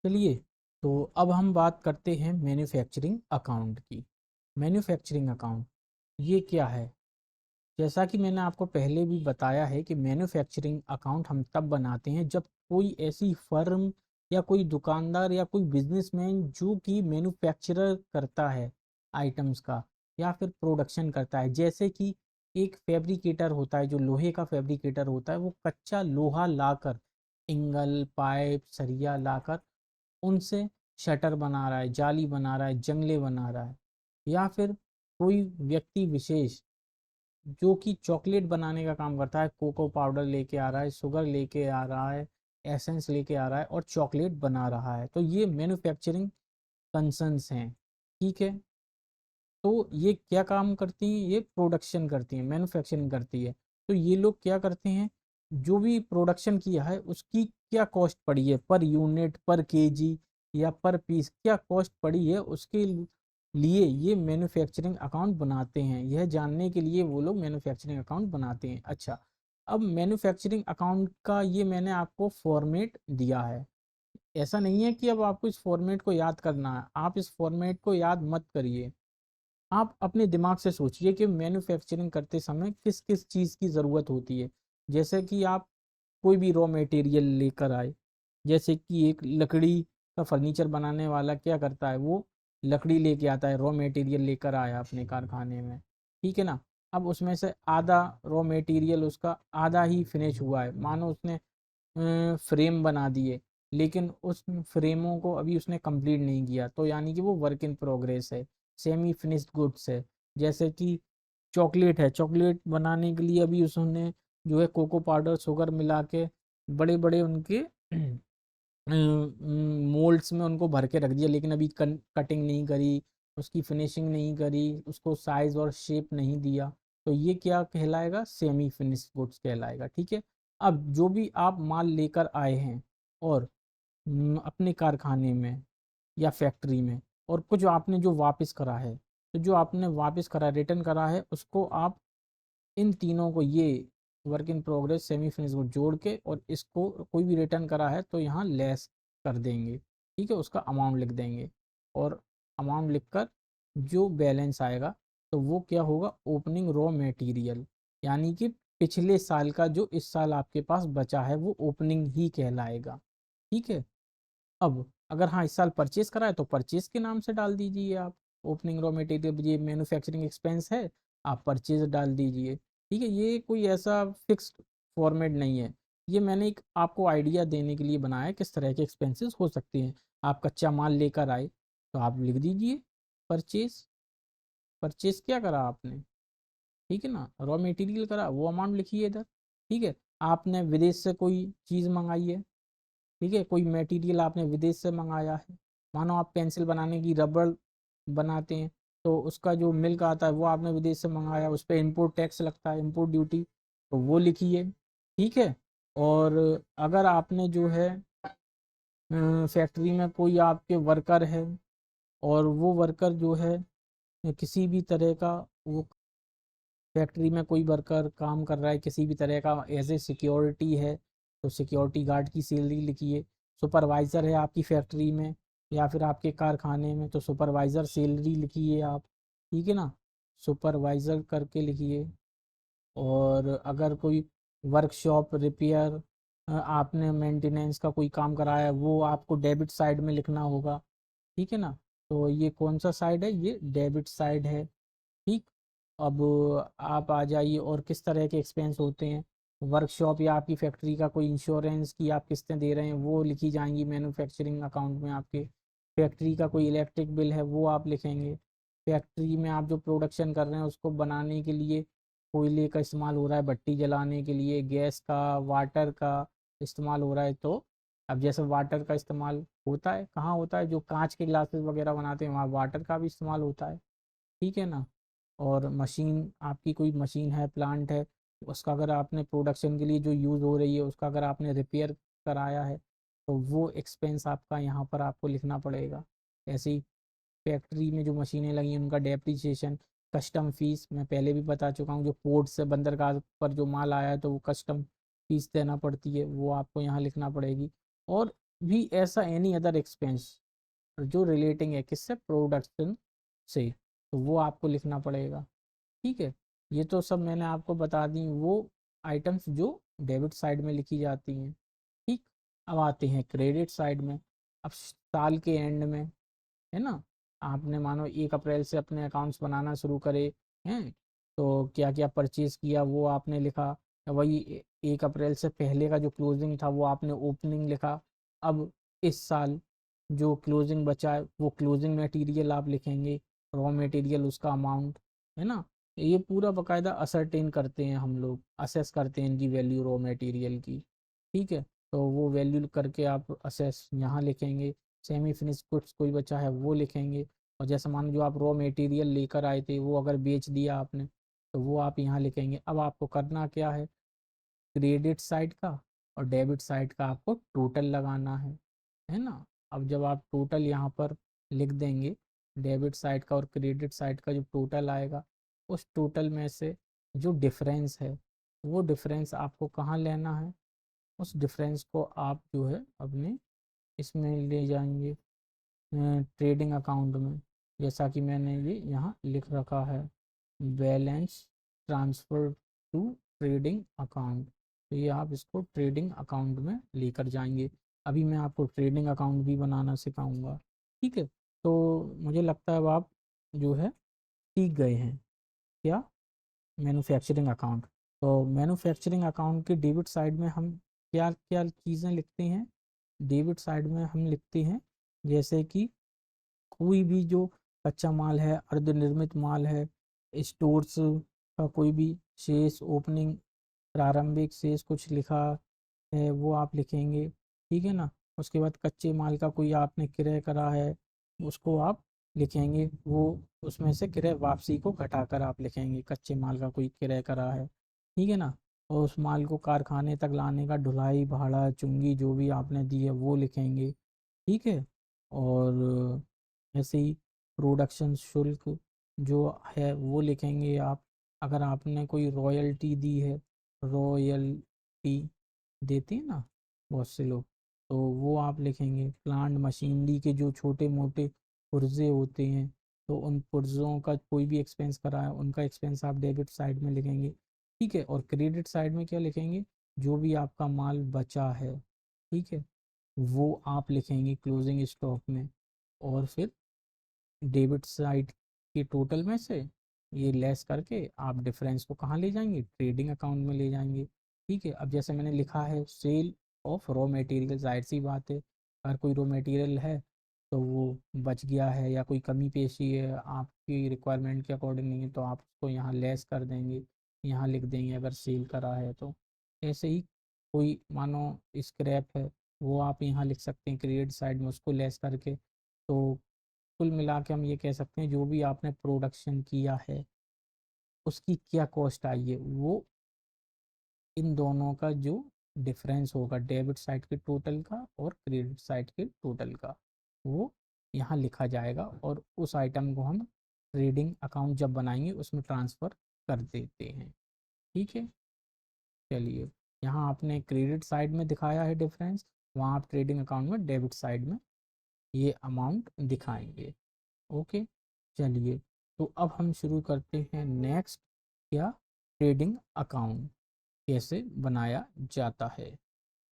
चलिए, तो अब हम बात करते हैं मैन्युफैक्चरिंग अकाउंट की। मैन्युफैक्चरिंग अकाउंट ये क्या है? जैसा कि मैंने आपको पहले भी बताया है कि मैन्युफैक्चरिंग अकाउंट हम तब बनाते हैं जब कोई ऐसी फर्म या कोई दुकानदार या कोई बिजनेसमैन जो कि मैन्युफैक्चरर करता है आइटम्स का या फिर प्रोडक्शन करता है। जैसे कि एक फैब्रिकेटर होता है, जो लोहे का फैब्रिकेटर होता है, वो कच्चा लोहा लाकर, इंगल पाइप सरिया लाकर उनसे शटर बना रहा है, जाली बना रहा है, जंगले बना रहा है। या फिर कोई व्यक्ति विशेष जो कि चॉकलेट बनाने का काम करता है, कोको पाउडर लेके आ रहा है, शुगर लेके आ रहा है, एसेंस लेके आ रहा है और चॉकलेट बना रहा है, तो ये मैन्युफैक्चरिंग कंसर्न्स हैं। ठीक है, तो ये क्या काम करती हैं? ये प्रोडक्शन करती हैं, मैन्युफैक्चरिंग करती है। तो ये लोग क्या करते हैं, जो भी प्रोडक्शन किया है उसकी क्या कॉस्ट पड़ी है पर यूनिट, पर केजी या पर पीस, क्या कॉस्ट पड़ी है, उसके लिए ये मैन्युफैक्चरिंग अकाउंट बनाते हैं। यह जानने के लिए वो लोग मैन्युफैक्चरिंग अकाउंट बनाते हैं। अच्छा, अब मैन्युफैक्चरिंग अकाउंट का ये मैंने आपको फॉर्मेट दिया है। ऐसा नहीं है कि अब आपको इस फॉर्मेट को याद करना है, आप इस फॉर्मेट को याद मत करिए। आप अपने दिमाग से सोचिए कि मैन्युफैक्चरिंग करते समय किस किस चीज़ की ज़रूरत होती है। जैसे कि आप कोई भी रॉ मटेरियल लेकर आए, जैसे कि एक लकड़ी का फर्नीचर बनाने वाला क्या करता है, वो लकड़ी लेके आता है, रॉ मटेरियल लेकर आया अपने कारखाने में, ठीक है ना। अब उसमें से आधा रॉ मटेरियल उसका आधा ही फिनिश हुआ है, मानो उसने फ्रेम बना दिए, लेकिन उस फ्रेमों को अभी उसने कंप्लीट नहीं किया, तो यानी कि वो वर्क इन प्रोग्रेस है, सेमी फिनिश्ड गुड्स है। जैसे कि चॉकलेट है, चॉकलेट बनाने के लिए अभी उसने जो है कोको पाउडर शुगर मिला के बड़े बड़े उनके मोल्ड्स में उनको भर के रख दिया, लेकिन अभी कटिंग नहीं करी, उसकी फिनिशिंग नहीं करी, उसको साइज और शेप नहीं दिया, तो ये क्या कहलाएगा? सेमी फिनिश्ड गुड्स कहलाएगा। ठीक है, अब जो भी आप माल लेकर आए हैं और अपने कारखाने में या फैक्ट्री में, और कुछ आपने जो वापस करा है, तो जो आपने वापस करा, रिटर्न करा है, उसको आप इन तीनों को, ये work in progress, semi finish को जोड़ के, और इसको कोई भी रिटर्न करा है तो यहाँ लेस कर देंगे। ठीक है, उसका अमाउंट लिख देंगे, और अमाउंट लिखकर जो बैलेंस आएगा तो वो क्या होगा? ओपनिंग रॉ मटेरियल, यानी कि पिछले साल का जो इस साल आपके पास बचा है वो ओपनिंग ही कहलाएगा। ठीक है, अब अगर हाँ इस साल परचेज करा है तो परचेज के नाम से डाल दीजिए आप। ओपनिंग रॉ मटेरियल, ये मैन्युफैक्चरिंग एक्सपेंस है, आप परचेज डाल दीजिए। ठीक है, ये कोई ऐसा फिक्स्ड फॉर्मेट नहीं है, ये मैंने एक आपको आइडिया देने के लिए बनाया है किस तरह के एक्सपेंसेस हो सकते हैं। आप कच्चा माल लेकर आए तो आप लिख दीजिए परचेज। परचेज क्या करा आपने? ठीक है ना, रॉ मटेरियल करा, वो अमाउंट लिखिए इधर। ठीक है, आपने विदेश से कोई चीज़ मंगाई है, ठीक है, कोई मटेरियल आपने विदेश से मंगाया है, मानो आप पेंसिल बनाने की रबड़ बनाते हैं, तो उसका जो मिल्क आता है वो आपने विदेश से मंगाया, उस पर इम्पोर्ट टैक्स लगता है, इम्पोर्ट ड्यूटी, तो वो लिखिए। ठीक है, और अगर आपने जो है फैक्ट्री में कोई आपके वर्कर है, और वो वर्कर जो है किसी भी तरह का, वो फैक्ट्री में कोई वर्कर काम कर रहा है किसी भी तरह का, एज ए सिक्योरिटी है, तो सिक्योरिटी गार्ड की सैलरी लिखिए। सुपरवाइज़र है आपकी फैक्ट्री में या फिर आपके कारखाने में, तो सुपरवाइज़र सैलरी लिखिए आप। ठीक है ना, सुपरवाइज़र करके लिखिए। और अगर कोई वर्कशॉप रिपेयर, आपने मेंटेनेंस का कोई काम कराया है, वो आपको डेबिट साइड में लिखना होगा। ठीक है ना, तो ये कौन सा साइड है? ये डेबिट साइड है। ठीक, अब आप आ जाइए, और किस तरह के एक्सपेंस होते हैं। वर्कशॉप या आपकी फैक्ट्री का कोई इंश्योरेंस की आप किस्तें दे रहे हैं, वो लिखी जाएंगी मैन्युफैक्चरिंग अकाउंट में आपके। फैक्ट्री का कोई इलेक्ट्रिक बिल है वो आप लिखेंगे। फैक्ट्री में आप जो प्रोडक्शन कर रहे हैं उसको बनाने के लिए कोयले का इस्तेमाल हो रहा है, भट्टी जलाने के लिए गैस का, वाटर का इस्तेमाल हो रहा है, तो अब जैसे वाटर का इस्तेमाल होता है, कहाँ होता है? जो कांच के ग्लासेस वगैरह बनाते हैं वहाँ वाटर का भी इस्तेमाल होता है। ठीक है ना, और मशीन, आपकी कोई मशीन है, प्लांट है, उसका अगर आपने प्रोडक्शन के लिए जो यूज़ हो रही है उसका अगर आपने रिपेयर कराया है, तो वो एक्सपेंस आपका यहाँ पर आपको लिखना पड़ेगा। ऐसे ही फैक्ट्री में जो मशीनें लगी हैं उनका डेप्रिसिएशन, कस्टम फीस, मैं पहले भी बता चुका हूँ, जो पोर्ट से बंदरगाह पर जो माल आया है तो वो कस्टम फीस देना पड़ती है, वो आपको यहाँ लिखना पड़ेगी। और भी ऐसा एनी अदर एक्सपेंस जो रिलेटिंग है किससे, प्रोडक्शन से, तो वो आपको लिखना पड़ेगा। ठीक है, ये तो सब मैंने आपको बता दी वो आइटम्स जो डेबिट साइड में लिखी जाती हैं। ठीक, अब आते हैं क्रेडिट साइड में। अब साल के एंड में, है ना, आपने मानो 1 अप्रैल से अपने अकाउंट्स बनाना शुरू करे हैं, तो क्या क्या परचेज किया वो आपने लिखा, वही 1 अप्रैल से पहले का जो क्लोजिंग था वो आपने ओपनिंग लिखा। अब इस साल जो क्लोजिंग बचा है वो क्लोजिंग मटेरियल आप लिखेंगे, रॉ मटेरियल उसका अमाउंट, है ना। ये पूरा बकायदा असरटेन करते हैं हम लोग, असेस करते हैं इनकी वैल्यू रॉ मटेरियल की। ठीक है, तो वो वैल्यू करके आप असेस यहाँ लिखेंगे, सेमी फिनिश गुड्स कोई बचा है वो लिखेंगे, और जैसे मान जो आप रॉ मटेरियल लेकर आए थे वो अगर बेच दिया आपने तो वो आप यहाँ लिखेंगे। अब आपको करना क्या है, क्रेडिट साइड का और डेबिट साइड का आपको टोटल लगाना है ना। अब जब आप टोटल यहाँ पर लिख देंगे, डेबिट साइड का और क्रेडिट साइड का जो टोटल आएगा, उस टोटल में से जो डिफरेंस है वो डिफरेंस आपको कहाँ लेना है, उस डिफरेंस को आप जो है अपने इसमें ले जाएंगे, ट्रेडिंग अकाउंट में। जैसा कि मैंने ये यहाँ लिख रखा है, balance transfer to trading account, तो ये आप इसको ट्रेडिंग अकाउंट में लेकर जाएंगे। अभी मैं आपको ट्रेडिंग अकाउंट भी बनाना सिखाऊंगा। ठीक है, तो मुझे लगता है अब आप जो है सीख गए हैं क्या, मैन्युफैक्चरिंग अकाउंट। तो मैन्युफैक्चरिंग अकाउंट के डेबिट साइड में हम क्या क्या चीज़ें लिखते हैं, डेबिट साइड में हम लिखते हैं जैसे कि कोई भी जो कच्चा माल है, अर्धनिर्मित माल है, स्टोर्स का कोई भी शेष, ओपनिंग प्रारंभिक शेष कुछ लिखा है वो आप लिखेंगे। ठीक है ना, उसके बाद कच्चे माल का कोई आपने क्रय करा है उसको आप लिखेंगे, वो उसमें से क्रय वापसी को घटाकर आप लिखेंगे, कच्चे माल का कोई क्रय करा है। ठीक है ना, और उस माल को कारखाने तक लाने का ढुलाई भाड़ा चुंगी जो भी आपने दी है वो लिखेंगे। ठीक है, और ऐसे ही प्रोडक्शन शुल्क जो है वो लिखेंगे आप। अगर आपने कोई रॉयल्टी दी है, रॉयल्टी देते हैं ना बहुत से लोग, तो वो आप लिखेंगे। प्लांट मशीनरी के जो छोटे मोटे पुर्जे होते हैं, तो उन पुर्जों का कोई भी एक्सपेंस करा है उनका एक्सपेंस आप डेबिट साइड में लिखेंगे। ठीक है, और क्रेडिट साइड में क्या लिखेंगे, जो भी आपका माल बचा है, ठीक है, वो आप लिखेंगे क्लोजिंग स्टॉक में। और फिर डेबिट साइड के टोटल में से ये लेस करके आप डिफरेंस को कहाँ ले जाएंगे, ट्रेडिंग अकाउंट में ले जाएंगे। ठीक है, अब जैसे मैंने लिखा है सेल ऑफ रॉ मटेरियल, जाहिर सी बात है अगर कोई रॉ मटेरियल है तो वो बच गया है या कोई कमी पेशी है आपकी रिक्वायरमेंट के अकॉर्डिंग नहीं है तो आप उसको यहाँ लेस कर देंगे, यहाँ लिख देंगे अगर सेल करा है तो। ऐसे ही कोई मानो स्क्रैप है वो आप यहाँ लिख सकते हैं क्रेडिट साइड में उसको लेस करके। तो कुल मिला के हम ये कह सकते हैं जो भी आपने प्रोडक्शन किया है उसकी क्या कॉस्ट आई है, वो इन दोनों का जो डिफरेंस होगा डेबिट साइड के टोटल का और क्रेडिट साइड के टोटल का, वो यहाँ लिखा जाएगा और उस आइटम को हम ट्रेडिंग अकाउंट जब बनाएंगे उसमें ट्रांसफ़र कर देते हैं। ठीक है, चलिए, यहाँ आपने क्रेडिट साइड में दिखाया है डिफरेंस, वहाँ आप ट्रेडिंग अकाउंट में डेबिट साइड में ये अमाउंट दिखाएंगे। ओके, चलिए, तो अब हम शुरू करते हैं नेक्स्ट, क्या, ट्रेडिंग अकाउंट कैसे बनाया जाता है।